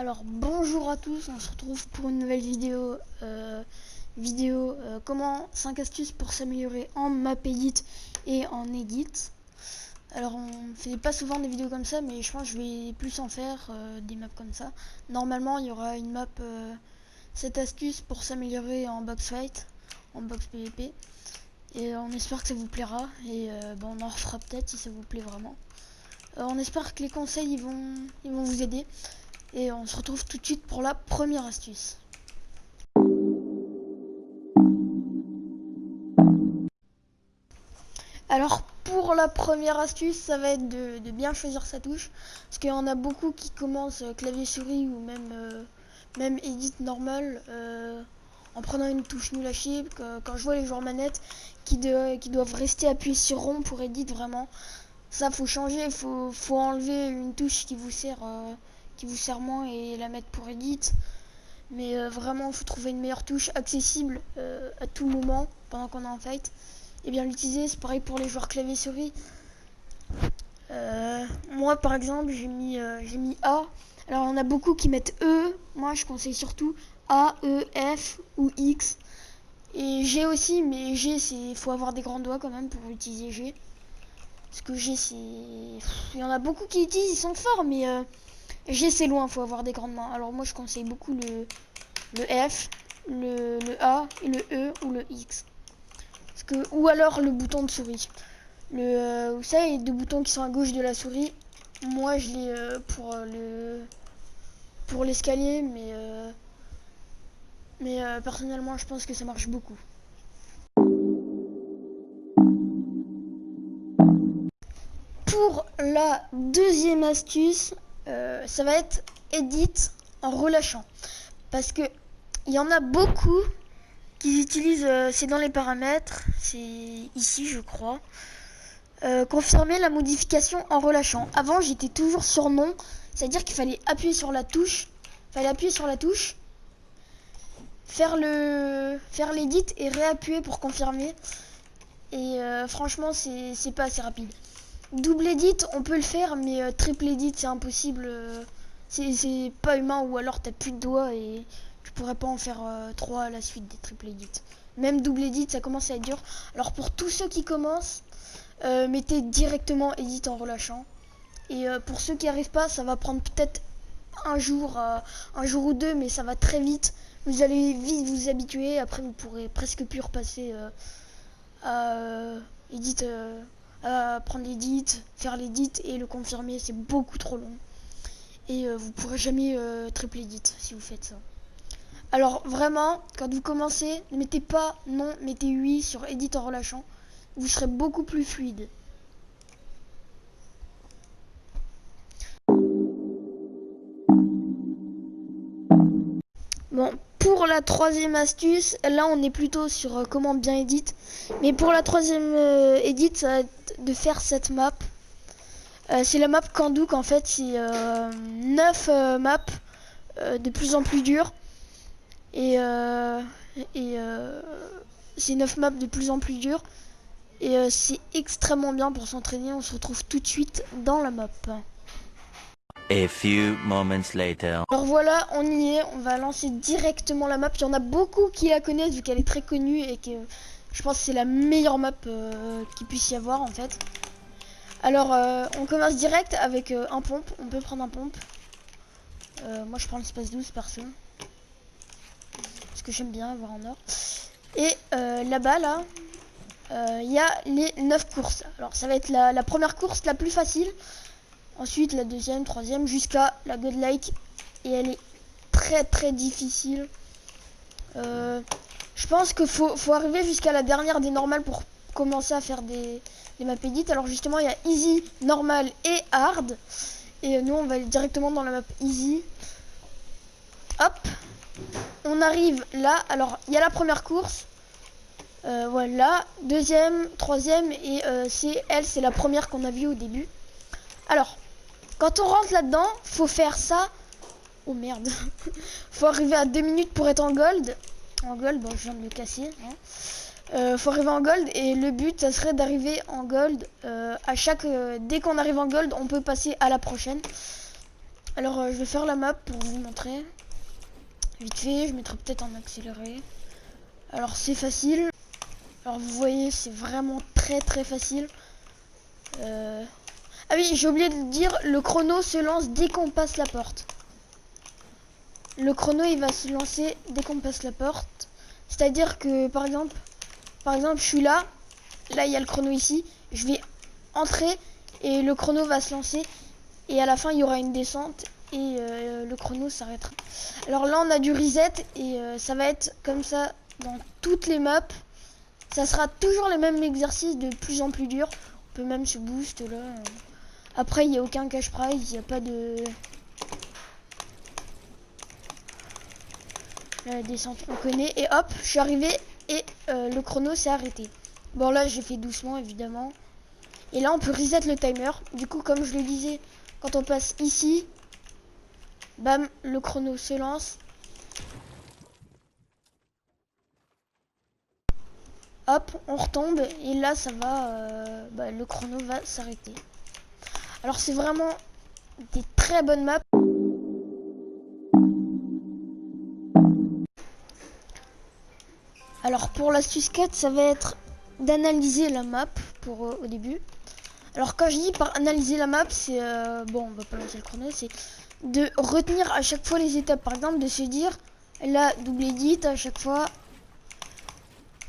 Alors bonjour à tous, on se retrouve pour une nouvelle vidéo, comment 5 astuces pour s'améliorer en map edit et en edit. Alors on fait pas souvent des vidéos comme ça, mais je pense que je vais plus en faire des maps comme ça. Normalement il y aura une map 7 astuces pour s'améliorer en box fight, en box PvP. Et on espère que ça vous plaira et bon, on en refera peut-être si ça vous plaît vraiment. On espère que les conseils ils vont vous aider. Et on se retrouve tout de suite pour la première astuce. Alors pour la première astuce, ça va être de bien choisir sa touche. Parce qu'il y en a beaucoup qui commencent clavier souris ou même edit normal en prenant une touche nulle à chier. Quand je vois les joueurs manettes qui doivent rester appuyés sur rond pour edit, vraiment, ça faut changer, faut enlever une touche qui vous sert moins et la mettre pour edit. Mais vraiment, il faut trouver une meilleure touche accessible à tout moment pendant qu'on est en fight. Et bien l'utiliser, c'est pareil pour les joueurs clavier souris. Moi par exemple, j'ai mis A. Alors on a beaucoup qui mettent E. Moi je conseille surtout A, E, F ou X. Et G aussi, mais G c'est faut avoir des grands doigts quand même pour utiliser G. Parce que G c'est... Il y en a beaucoup qui utilisent, ils sont forts, mais G c'est loin, faut avoir des grandes mains. Alors moi je conseille beaucoup le F, le A, le E ou le X. Ou alors le bouton de souris. Vous savez, les deux boutons qui sont à gauche de la souris. Moi je l'ai pour l'escalier, mais personnellement je pense que ça marche beaucoup. Pour la deuxième astuce, ça va être edit en relâchant. Parce que il y en a beaucoup qui utilisent, c'est dans les paramètres, c'est ici je crois, confirmer la modification en relâchant. Avant j'étais toujours sur non, c'est à dire qu'il fallait appuyer sur la touche, faire l'edit et réappuyer pour confirmer. Et franchement c'est pas assez rapide. Double edit on peut le faire, mais triple edit c'est impossible, c'est pas humain, ou alors t'as plus de doigts et tu pourrais pas en faire 3 à la suite des triple edit. Même double edit ça commence à être dur. Alors pour tous ceux qui commencent, mettez directement edit en relâchant. Et pour ceux qui arrivent pas, ça va prendre peut-être un jour ou deux, mais ça va très vite. Vous allez vite vous habituer. Après vous pourrez presque plus repasser à edit, à prendre l'edit, faire l'edit et le confirmer. C'est beaucoup trop long. Et vous pourrez jamais triple edit si vous faites ça. Alors vraiment, quand vous commencez, ne mettez pas non, mettez oui sur edit en relâchant. Vous serez beaucoup plus fluide. Bon, pour la troisième astuce, là on est plutôt sur comment bien edit. Mais pour la troisième edit, ça va être de faire cette map. C'est la map Kandouk, en fait, c'est 9 maps de plus en plus dures. Et c'est 9 maps de plus en plus dures. Et c'est extrêmement bien pour s'entraîner. On se retrouve tout de suite dans la map. A few moments later. Alors voilà, on y est. On va lancer directement la map. Il y en a beaucoup qui la connaissent vu qu'elle est très connue et que je pense que c'est la meilleure map qu'il puisse y avoir en fait. Alors on commence direct avec un pompe. On peut prendre un pompe. Moi je prends l'espace 12 perso. Parce que j'aime bien avoir en or. Et là-bas là, il y a les 9 courses. Alors ça va être la première course la plus facile. Ensuite la deuxième, troisième, jusqu'à la Godlike. Et elle est très très difficile. Je pense qu'il faut arriver jusqu'à la dernière des normales pour commencer à faire des maps edit. Alors justement il y a easy, normal et hard. Et nous on va aller directement dans la map easy. Hop. On arrive là. Alors il y a la première course. Voilà, deuxième, troisième et c'est la première qu'on a vue au début. Alors, quand on rentre là-dedans, faut faire ça. Oh merde. Faut arriver à 2 minutes pour être en gold. En gold, bon je viens de me casser. Hein. Faut arriver en gold et le but ça serait d'arriver en gold. Dès qu'on arrive en gold, on peut passer à la prochaine. Alors je vais faire la map pour vous montrer. Vite fait, je mettrai peut-être en accéléré. Alors c'est facile. Alors vous voyez, c'est vraiment très facile. Ah oui, j'ai oublié de dire, le chrono se lance dès qu'on passe la porte. Le chrono, il va se lancer dès qu'on passe la porte. C'est-à-dire que, par exemple, je suis là. Là, il y a le chrono ici. Je vais entrer et le chrono va se lancer. Et à la fin, il y aura une descente et le chrono s'arrêtera. Alors là, on a du reset et ça va être comme ça dans toutes les maps. Ça sera toujours les mêmes exercices de plus en plus durs. On peut même se boost là. Après, il n'y a aucun cash prize. Il n'y a pas de... La descente, on connaît. Et hop, je suis arrivé et le chrono s'est arrêté. Bon, là, j'ai fait doucement, évidemment. Et là, on peut reset le timer. Du coup, comme je le disais, quand on passe ici, bam, le chrono se lance. Hop, on retombe et là, ça va, le chrono va s'arrêter. Alors, c'est vraiment des très bonnes maps. Alors, pour l'astuce 4, ça va être d'analyser la map pour au début. Alors, quand je dis par analyser la map, c'est bon, on va pas lancer le chrono, c'est de retenir à chaque fois les étapes. Par exemple, de se dire là, double edit à chaque fois.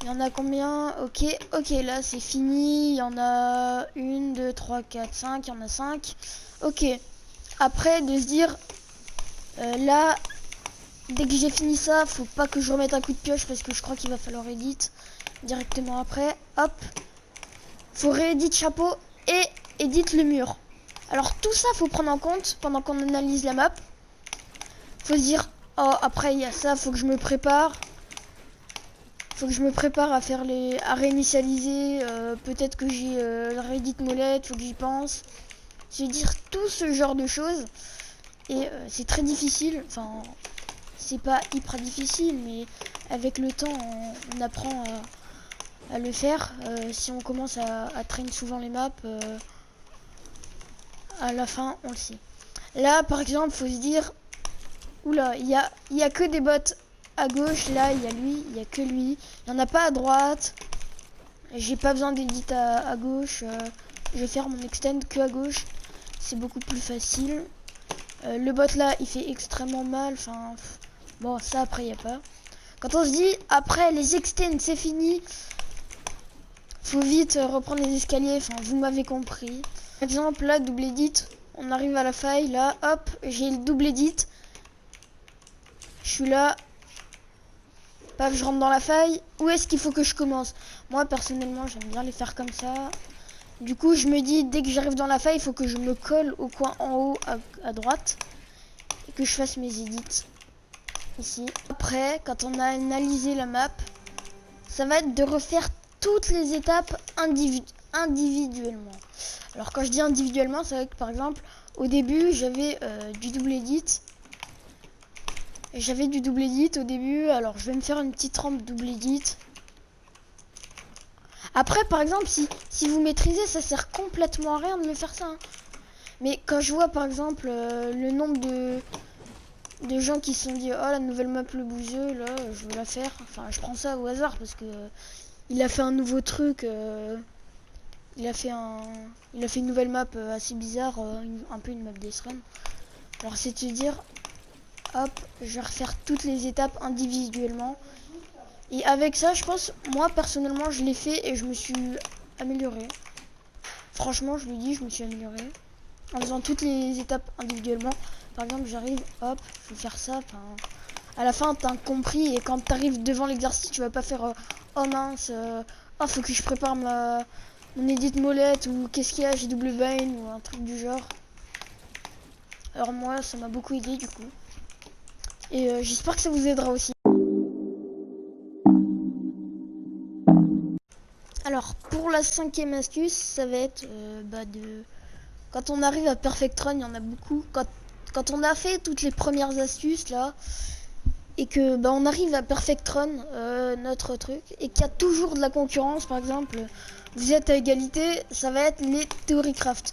Il y en a combien? Ok, là c'est fini. Il y en a 1, 2, 3, 4, 5. Il y en a 5. Ok. Après, de se dire là, dès que j'ai fini ça, faut pas que je remette un coup de pioche parce que je crois qu'il va falloir edit directement après. Hop. Faut rééditer chapeau et édite le mur. Alors tout ça, faut prendre en compte pendant qu'on analyse la map. Faut se dire, oh, après il y a ça, faut que je me prépare. Faut que je me prépare à faire à réinitialiser. Peut-être que j'ai le Reddit molette, faut que j'y pense. Je veux dire tout ce genre de choses. Et c'est très difficile. Enfin, c'est pas hyper difficile, mais avec le temps, on apprend à le faire. Si on commence à traîner souvent les maps, à la fin, on le sait. Là, par exemple, faut se dire, oula, il y a que des bots à gauche. Là, il y a lui, il y a que lui. Il n'y en a pas à droite. J'ai pas besoin d'édit à gauche. Je vais faire mon extend que à gauche. C'est beaucoup plus facile. Le bot là, il fait extrêmement mal. Enfin, bon, ça après, il n'y a pas. Quand on se dit, après les extends, c'est fini. Faut vite reprendre les escaliers. Enfin, vous m'avez compris. Par exemple, là, double edit. On arrive à la faille. Là, hop, j'ai le double edit. Je suis là. Paf, je rentre dans la faille. Où est-ce qu'il faut que je commence? Moi, personnellement, j'aime bien les faire comme ça. Du coup, je me dis, dès que j'arrive dans la faille, il faut que je me colle au coin en haut à droite. Et que je fasse mes edits. Ici. Après, quand on a analysé la map, ça va être de refaire toutes les étapes individuellement. Alors, quand je dis individuellement, ça va être, par exemple, au début, j'avais du double edit. J'avais du double edit au début, alors je vais me faire une petite rampe double edit. Après, par exemple, si vous maîtrisez, ça sert complètement à rien de me faire ça. Hein. Mais quand je vois, par exemple, le nombre de gens qui se sont dit, oh, la nouvelle map le bouseux, là, je veux la faire. Enfin, je prends ça au hasard parce que il a fait un nouveau truc. Il a fait une nouvelle map assez bizarre, un peu une map Death Run. Alors, c'est de se dire, hop, je vais refaire toutes les étapes individuellement. Et avec ça, je pense, moi personnellement, je l'ai fait et je me suis amélioré. Franchement, je le dis, je me suis amélioré. En faisant toutes les étapes individuellement. Par exemple, j'arrive, hop, je vais faire ça. À la fin, t'as compris. Et quand t'arrives devant l'exercice, tu vas pas faire oh mince, oh, faut que je prépare mon edit molette. Ou qu'est-ce qu'il y a, j'ai double bind ou un truc du genre. Alors moi, ça m'a beaucoup aidé du coup. Et j'espère que ça vous aidera aussi. Alors pour la 5e astuce, ça va être quand on arrive à Perfect Run, il y en a beaucoup. Quand on a fait toutes les premières astuces là, et que on arrive à Perfect Run, notre truc, et qu'il y a toujours de la concurrence, par exemple, vous êtes à égalité, ça va être les Theorycraft.